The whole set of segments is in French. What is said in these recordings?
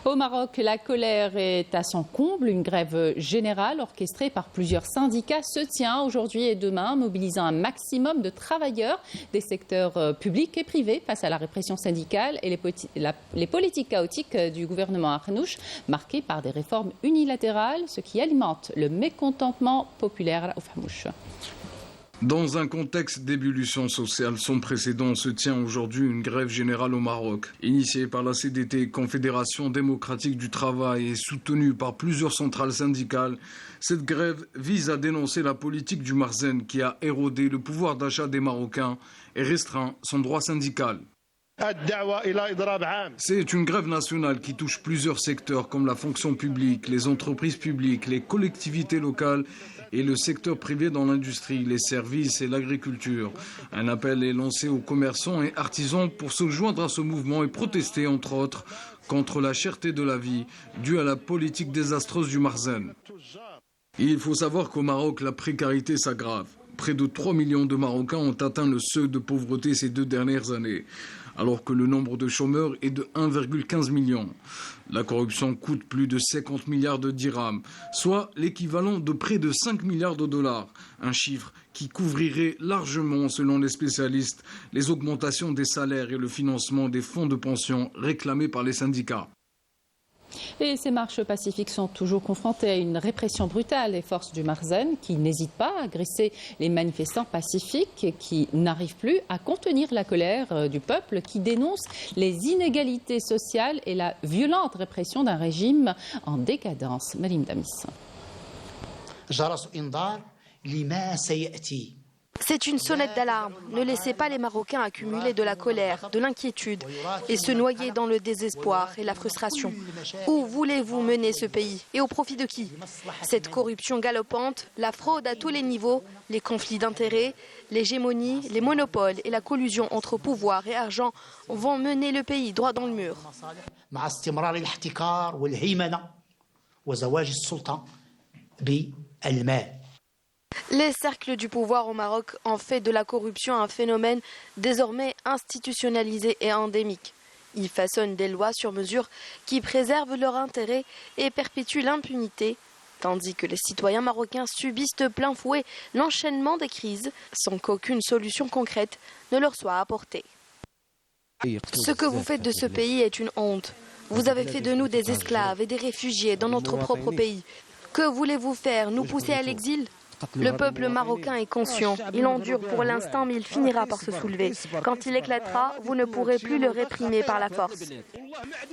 Au Maroc, la colère est à son comble. Une grève générale orchestrée par plusieurs syndicats se tient aujourd'hui et demain, mobilisant un maximum de travailleurs des secteurs publics et privés face à la répression syndicale et les politiques chaotiques du gouvernement Arnouch, marquées par des réformes unilatérales, ce qui alimente le mécontentement populaire au Fahmouch. Dans un contexte d'ébullition sociale sans précédent se tient aujourd'hui une grève générale au Maroc. Initiée par la CDT, Confédération démocratique du travail, et soutenue par plusieurs centrales syndicales, cette grève vise à dénoncer la politique du Marzen qui a érodé le pouvoir d'achat des Marocains et restreint son droit syndical. C'est une grève nationale qui touche plusieurs secteurs comme la fonction publique, les entreprises publiques, les collectivités locales et le secteur privé dans l'industrie, les services et l'agriculture. Un appel est lancé aux commerçants et artisans pour se joindre à ce mouvement et protester, entre autres, contre la cherté de la vie due à la politique désastreuse du Marzen. Il faut savoir qu'au Maroc, la précarité s'aggrave. Près de 3 millions de Marocains ont atteint le seuil de pauvreté ces 2 dernières années, alors que le nombre de chômeurs est de 1,15 million. La corruption coûte plus de 50 milliards de dirhams, soit l'équivalent de près de 5 milliards de dollars, un chiffre qui couvrirait largement, selon les spécialistes, les augmentations des salaires et le financement des fonds de pension réclamés par les syndicats. Et ces marches pacifiques sont toujours confrontées à une répression brutale des forces du Marzen qui n'hésitent pas à agresser les manifestants pacifiques et qui n'arrivent plus à contenir la colère du peuple qui dénonce les inégalités sociales et la violente répression d'un régime en décadence. Marim Damis. C'est une sonnette d'alarme. Ne laissez pas les Marocains accumuler de la colère, de l'inquiétude et se noyer dans le désespoir et la frustration. Où voulez-vous mener ce pays et au profit de qui? Cette corruption galopante, la fraude à tous les niveaux, les conflits d'intérêts, l'hégémonie, les monopoles et la collusion entre pouvoir et argent vont mener le pays droit dans le mur. Les cercles du pouvoir au Maroc ont fait de la corruption un phénomène désormais institutionnalisé et endémique. Ils façonnent des lois sur mesure qui préservent leurs intérêts et perpétuent l'impunité, tandis que les citoyens marocains subissent de plein fouet l'enchaînement des crises sans qu'aucune solution concrète ne leur soit apportée. Ce que vous faites de ce pays est une honte. Vous avez fait de nous des esclaves et des réfugiés dans notre propre pays. Que voulez-vous faire? Nous pousser à l'exil? Le peuple marocain est conscient. Il endure pour l'instant, mais il finira par se soulever. Quand il éclatera, vous ne pourrez plus le réprimer par la force.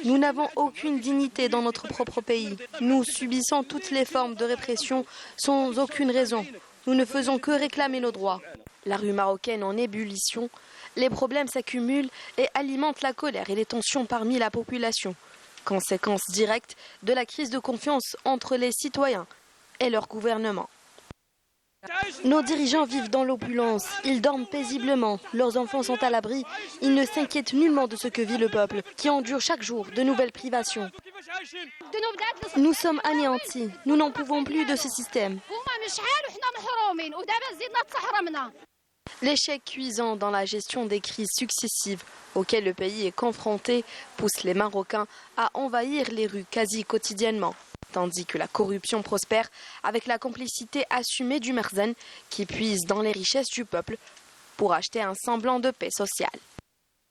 Nous n'avons aucune dignité dans notre propre pays. Nous subissons toutes les formes de répression sans aucune raison. Nous ne faisons que réclamer nos droits. La rue marocaine en ébullition, les problèmes s'accumulent et alimentent la colère et les tensions parmi la population. Conséquence directe de la crise de confiance entre les citoyens et leur gouvernement. Nos dirigeants vivent dans l'opulence, ils dorment paisiblement, leurs enfants sont à l'abri, ils ne s'inquiètent nullement de ce que vit le peuple, qui endure chaque jour de nouvelles privations. Nous sommes anéantis, nous n'en pouvons plus de ce système. L'échec cuisant dans la gestion des crises successives auxquelles le pays est confronté pousse les Marocains à envahir les rues quasi quotidiennement. Tandis que la corruption prospère avec la complicité assumée du Marzen qui puise dans les richesses du peuple pour acheter un semblant de paix sociale.